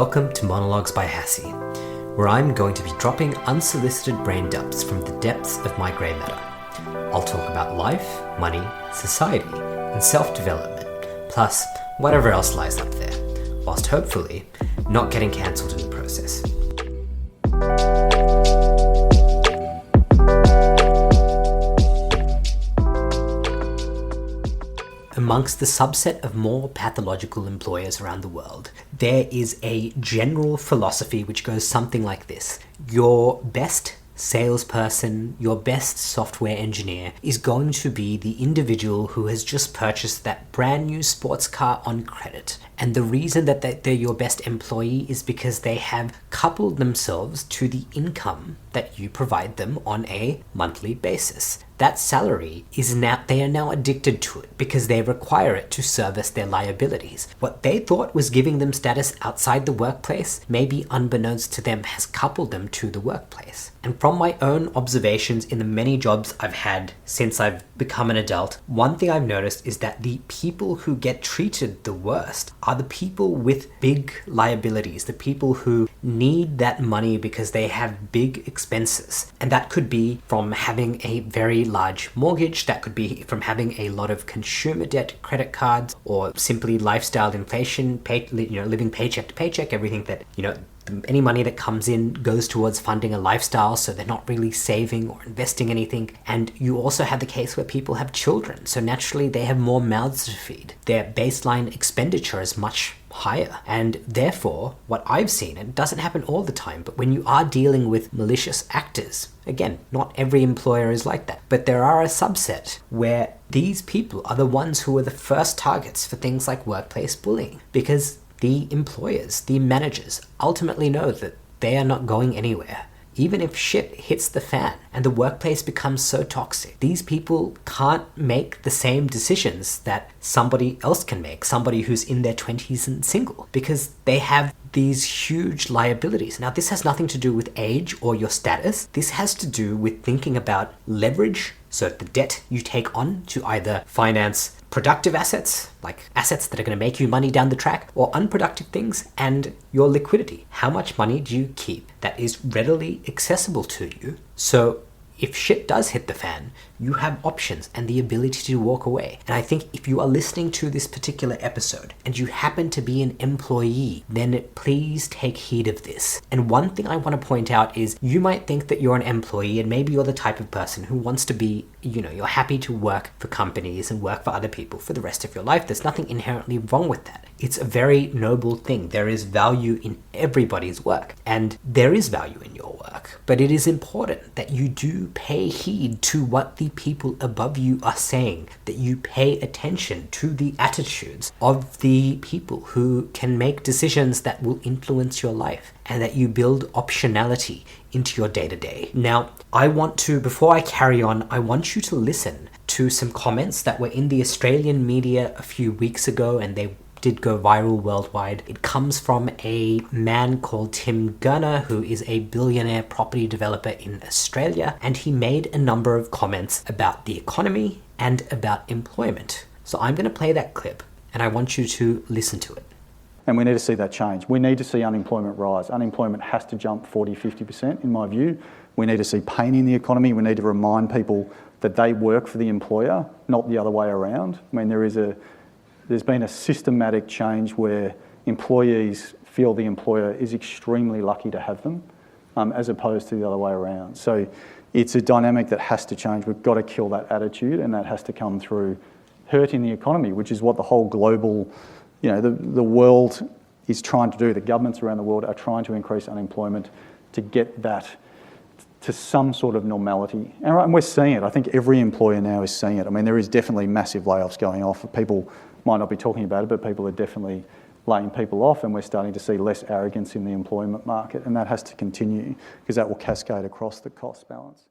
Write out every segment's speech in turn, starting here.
Welcome to Monologues by Hassie, where I'm going to be dropping unsolicited brain dumps from the depths of my grey matter. I'll talk about life, money, society, and self-development, plus whatever else lies up there, whilst hopefully not getting cancelled in the process. Amongst the subset of more pathological employers around the world, there is a general philosophy which goes something like this. Your best salesperson, your best software engineer is going to be the individual who has just purchased that brand new sports car on credit. And the reason that they're your best employee is because they have coupled themselves to the income that you provide them on a monthly basis. That salary they are now addicted to it because they require it to service their liabilities. What they thought was giving them status outside the workplace, maybe unbeknownst to them, has coupled them to the workplace. And from my own observations in the many jobs I've had since I've become an adult, one thing I've noticed is that the people who get treated the worst are the people with big liabilities, the people who need that money because they have big expenses. And that could be from having a very large mortgage, that could be from having a lot of consumer debt, credit cards, or simply lifestyle inflation, living paycheck to paycheck, everything that, any money that comes in goes towards funding a lifestyle, so they're not really saving or investing anything. And you also have the case where people have children, so naturally they have more mouths to feed. Their baseline expenditure is much higher. And therefore, what I've seen, and it doesn't happen all the time, but when you are dealing with malicious actors, again, not every employer is like that, but there are a subset where these people are the ones who are the first targets for things like workplace bullying, because the employers, the managers, ultimately know that they are not going anywhere. Even if shit hits the fan and the workplace becomes so toxic, these people can't make the same decisions that somebody else can make, somebody who's in their 20s and single, because they have these huge liabilities. Now, this has nothing to do with age or your status. This has to do with thinking about leverage, so the debt you take on to either finance productive assets, like assets that are going to make you money down the track, or unproductive things, and your liquidity. How much money do you keep that is readily accessible to you? So if shit does hit the fan, you have options and the ability to walk away. And I think if you are listening to this particular episode and you happen to be an employee, then please take heed of this. And one thing I want to point out is you might think that you're an employee and maybe you're the type of person who wants to be, you're happy to work for companies and work for other people for the rest of your life. There's nothing inherently wrong with that. It's a very noble thing. There is value in everybody's work, and there is value in your work. But it is important that you do pay heed to what the people above you are saying, that you pay attention to the attitudes of the people who can make decisions that will influence your life, and that you build optionality into your day-to-day. Now, before I carry on, I want you to listen to some comments that were in the Australian media a few weeks ago, and they did go viral worldwide. It comes from a man called Tim Gurner, who is a billionaire property developer in Australia, and he made a number of comments about the economy and about employment. So I'm going to play that clip, and I want you to listen to it. And we need to see that change. We need to see unemployment rise. Unemployment has to jump 40-50% in my view. We need to see pain in the economy. We need to remind people that they work for the employer, not the other way around. I mean, there's been a systematic change where employees feel the employer is extremely lucky to have them, as opposed to the other way around. So it's a dynamic that has to change. We've got to kill that attitude, and that has to come through hurting the economy, which is what the whole global, the world is trying to do. The governments around the world are trying to increase unemployment to get that to some sort of normality. And we're seeing it. I think every employer now is seeing it. I mean, there is definitely massive layoffs going off. People might not be talking about it, but people are definitely laying people off, and we're starting to see less arrogance in the employment market, and that has to continue because that will cascade across the cost balance.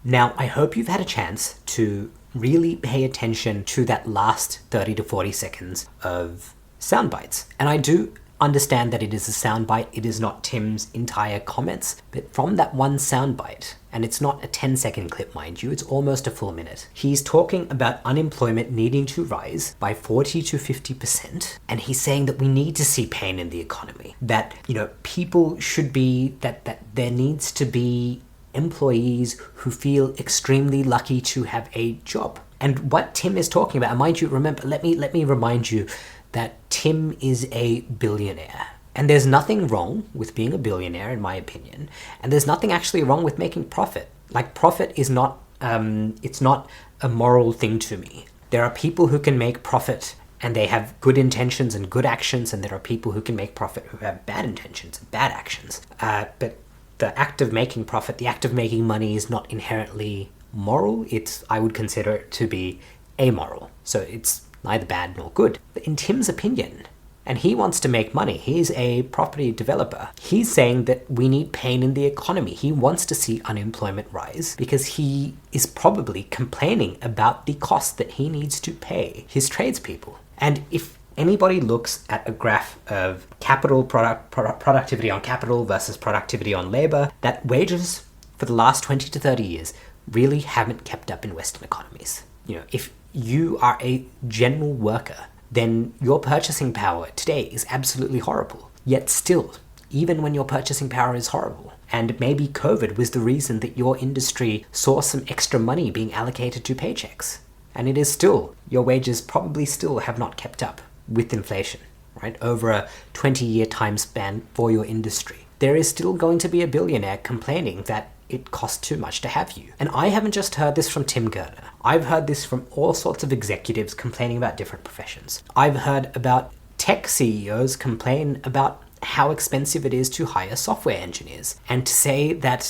Now, I hope you've had a chance to really pay attention to that last 30 to 40 seconds of sound bites. And I do understand that it is a soundbite. It is not Tim's entire comments, but from that one soundbite, and it's not a 10-second clip, mind you, it's almost a full minute. He's talking about unemployment needing to rise by 40 to 50%, and he's saying that we need to see pain in the economy, that, people should be, that there needs to be employees who feel extremely lucky to have a job. And what Tim is talking about, and mind you, remember, let me remind you that Tim is a billionaire. And there's nothing wrong with being a billionaire, in my opinion. And there's nothing actually wrong with making profit. Like, profit is not, it's not a moral thing to me. There are people who can make profit and they have good intentions and good actions, and there are people who can make profit who have bad intentions and bad actions. But the act of making profit, the act of making money is not inherently moral. I would consider it to be amoral. So it's neither bad nor good. But in Tim's opinion, and he wants to make money, he's a property developer, he's saying that we need pain in the economy. He wants to see unemployment rise because he is probably complaining about the cost that he needs to pay his tradespeople. And if anybody looks at a graph of capital productivity on capital versus productivity on labor, that wages for the last 20 to 30 years really haven't kept up in Western economies. If you are a general worker, then your purchasing power today is absolutely horrible. Yet still, even when your purchasing power is horrible, and maybe COVID was the reason that your industry saw some extra money being allocated to paychecks, and it is still, your wages probably still have not kept up with inflation, right? Over a 20-year time span for your industry. There is still going to be a billionaire complaining that it costs too much to have you. And I haven't just heard this from Tim Gurner. I've heard this from all sorts of executives complaining about different professions. I've heard about tech CEOs complain about how expensive it is to hire software engineers and to say that,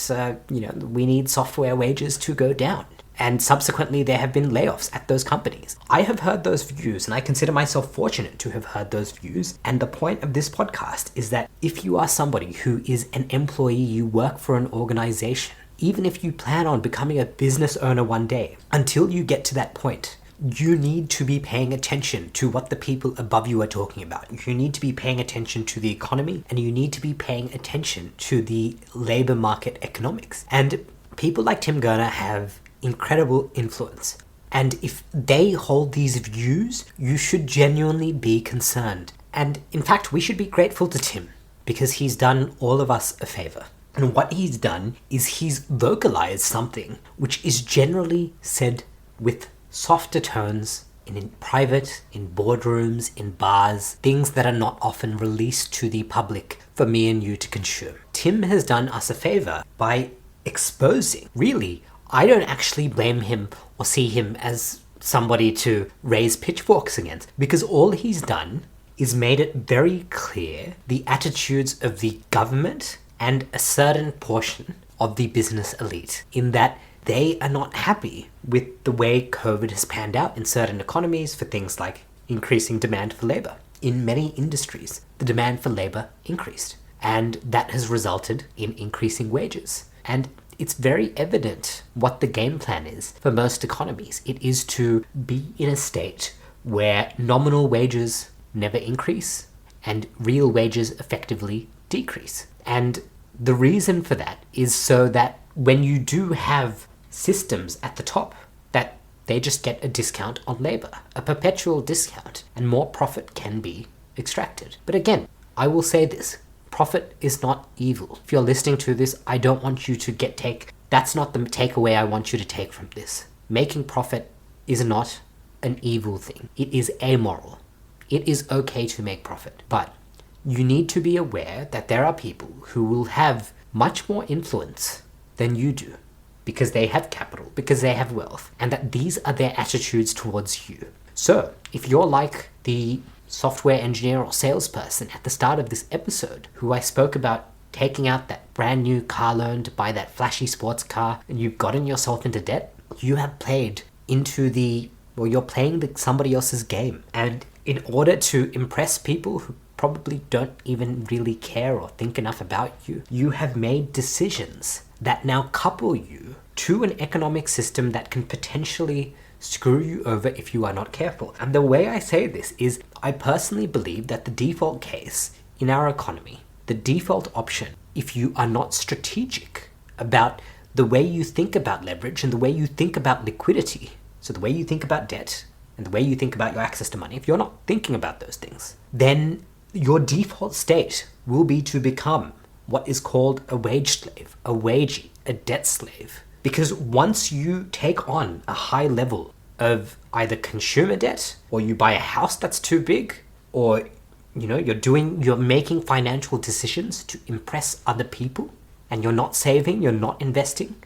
we need software wages to go down. And subsequently, there have been layoffs at those companies. I have heard those views, and I consider myself fortunate to have heard those views. And the point of this podcast is that if you are somebody who is an employee, you work for an organization, even if you plan on becoming a business owner one day, until you get to that point, you need to be paying attention to what the people above you are talking about. You need to be paying attention to the economy, and you need to be paying attention to the labor market economics. And people like Tim Gurner have incredible influence. And if they hold these views, you should genuinely be concerned. And in fact, we should be grateful to Tim because he's done all of us a favor. And what he's done is he's vocalized something which is generally said with softer tones in private, in boardrooms, in bars, things that are not often released to the public for me and you to consume. Tim has done us a favor by exposing, really, I don't actually blame him or see him as somebody to raise pitchforks against, because all he's done is made it very clear the attitudes of the government and a certain portion of the business elite, in that they are not happy with the way COVID has panned out in certain economies for things like increasing demand for labor. In many industries, the demand for labor increased, and that has resulted in increasing wages. And it's very evident what the game plan is for most economies. It is to be in a state where nominal wages never increase and real wages effectively decrease. And the reason for that is so that when you do have systems at the top, that they just get a discount on labor, a perpetual discount, and more profit can be extracted. But again, I will say this. Profit is not evil. If you're listening to this, I don't want you to that's not the takeaway I want you to take from this. Making profit is not an evil thing. It is amoral. It is okay to make profit. But you need to be aware that there are people who will have much more influence than you do because they have capital, because they have wealth, and that these are their attitudes towards you. So if you're like the software engineer or salesperson at the start of this episode who I spoke about taking out that brand new car loan to buy that flashy sports car, and you've gotten yourself into debt, you have played into you're playing somebody else's game. And in order to impress people who probably don't even really care or think enough about you, you have made decisions that now couple you to an economic system that can potentially screw you over if you are not careful. And the way I say this is I personally believe that the default case in our economy, the default option, if you are not strategic about the way you think about leverage and the way you think about liquidity, so the way you think about debt and the way you think about your access to money, if you're not thinking about those things, then your default state will be to become what is called a wage slave, a wagey, a debt slave. Because once you take on a high level of either consumer debt, or you buy a house that's too big, or you're making financial decisions to impress other people, and you're not saving, you're not investing,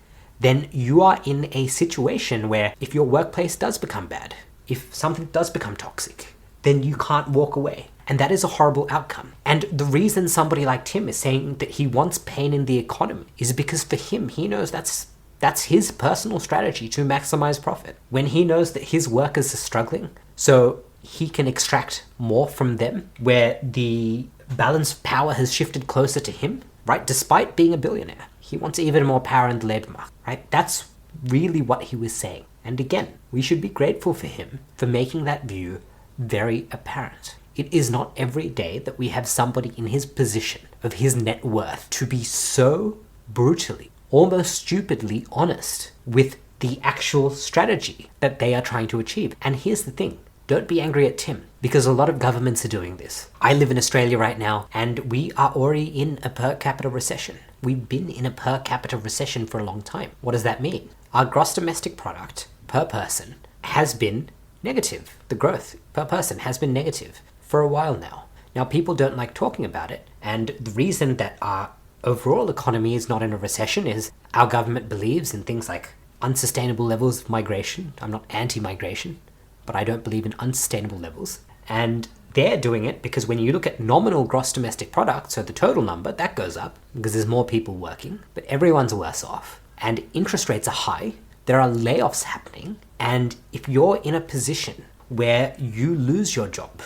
then you are in a situation where if your workplace does become bad, if something does become toxic, then you can't walk away. And that is a horrible outcome. And the reason somebody like Tim is saying that he wants pain in the economy is because for him, he knows that's his personal strategy to maximize profit. When he knows that his workers are struggling, so he can extract more from them, where the balance of power has shifted closer to him, right? Despite being a billionaire, he wants even more power in the labor market, right? That's really what he was saying. And again, we should be grateful for him for making that view very apparent. It is not every day that we have somebody in his position of his net worth to be so brutally, almost stupidly honest with the actual strategy that they are trying to achieve. And here's the thing. Don't be angry at Tim, because a lot of governments are doing this. I live in Australia right now, and we are already in a per capita recession. We've been in a per capita recession for a long time. What does that mean? Our gross domestic product per person has been negative. The growth per person has been negative for a while now. Now, people don't like talking about it, and the reason that our overall economy is not in a recession is our government believes in things like unsustainable levels of migration. I'm not anti-migration, but I don't believe in unsustainable levels. And they're doing it because when you look at nominal gross domestic product, so the total number, that goes up because there's more people working, but everyone's worse off. And interest rates are high, there are layoffs happening, and if you're in a position where you lose your job,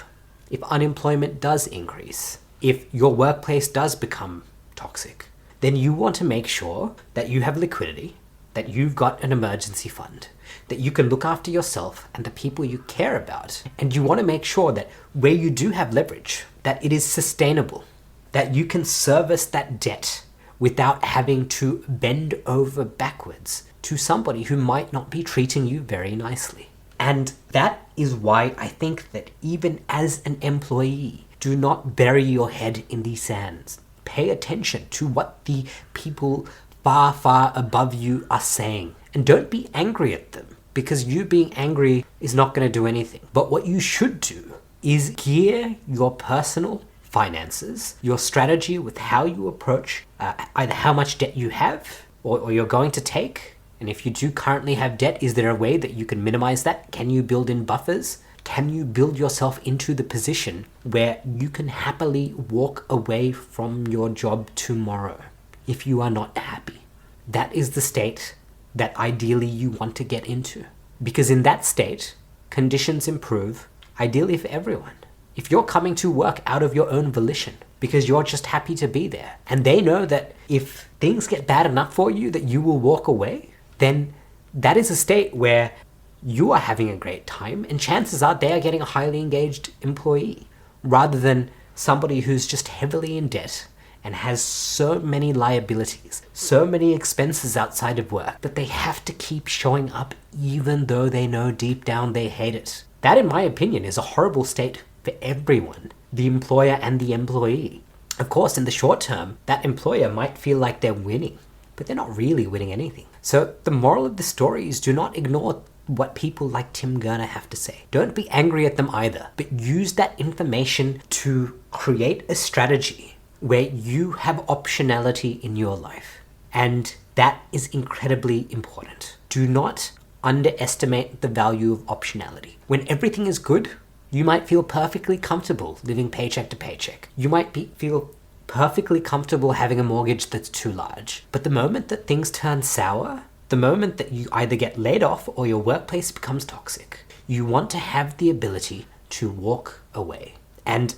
if unemployment does increase, if your workplace does become toxic, then you want to make sure that you have liquidity, that you've got an emergency fund, that you can look after yourself and the people you care about. And you want to make sure that where you do have leverage, that it is sustainable, that you can service that debt without having to bend over backwards to somebody who might not be treating you very nicely. And that is why I think that even as an employee, do not bury your head in the sands. Pay attention to what the people far, far above you are saying. And don't be angry at them, because you being angry is not going to do anything. But what you should do is gear your personal finances, your strategy with how you approach either how much debt you have or you're going to take. And if you do currently have debt, is there a way that you can minimize that? Can you build in buffers? Can you build yourself into the position where you can happily walk away from your job tomorrow if you are not happy? That is the state that ideally you want to get into. Because in that state, conditions improve, ideally for everyone. If you're coming to work out of your own volition, because you're just happy to be there, and they know that if things get bad enough for you that you will walk away, then that is a state where you are having a great time, and chances are they are getting a highly engaged employee, rather than somebody who's just heavily in debt and has so many liabilities, so many expenses outside of work that they have to keep showing up even though they know deep down they hate it. That, in my opinion, is a horrible state for everyone, the employer and the employee. Of course, in the short term, that employer might feel like they're winning, but they're not really winning anything. So the moral of the story is do not ignore what people like Tim Gurner have to say. Don't be angry at them either, but use that information to create a strategy where you have optionality in your life. And that is incredibly important. Do not underestimate the value of optionality. When everything is good, you might feel perfectly comfortable living paycheck to paycheck. You might feel perfectly comfortable having a mortgage that's too large. But the moment that things turn sour, the moment that you either get laid off or your workplace becomes toxic, you want to have the ability to walk away. And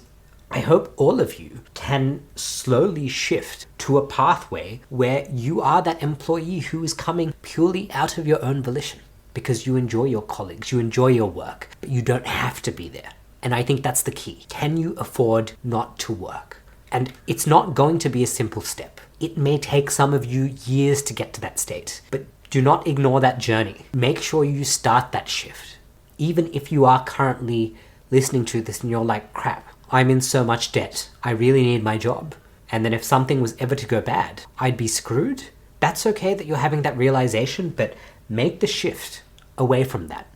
I hope all of you can slowly shift to a pathway where you are that employee who is coming purely out of your own volition because you enjoy your colleagues, you enjoy your work, but you don't have to be there. And I think that's the key. Can you afford not to work? And it's not going to be a simple step. It may take some of you years to get to that state, but do not ignore that journey. Make sure you start that shift. Even if you are currently listening to this and you're like, crap, I'm in so much debt, I really need my job. And then if something was ever to go bad, I'd be screwed. That's okay that you're having that realization, but make the shift away from that.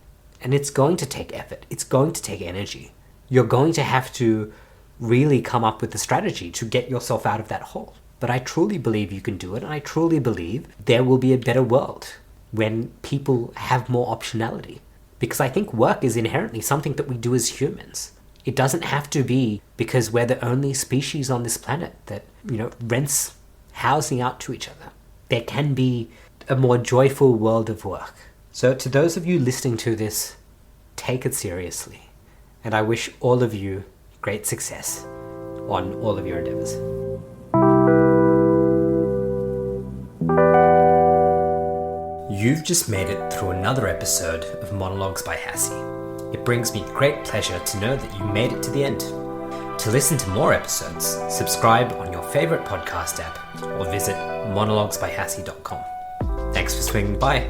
And it's going to take effort. It's going to take energy. You're going to have to really come up with a strategy to get yourself out of that hole. But I truly believe you can do it, and I truly believe there will be a better world when people have more optionality. Because I think work is inherently something that we do as humans. It doesn't have to be because we're the only species on this planet that, rents housing out to each other. There can be a more joyful world of work. So to those of you listening to this, take it seriously. And I wish all of you great success on all of your endeavors. You've just made it through another episode of Monologues by Hassie. It brings me great pleasure to know that you made it to the end. To listen to more episodes, subscribe on your favorite podcast app or visit monologuesbyhassie.com. Thanks for swinging by.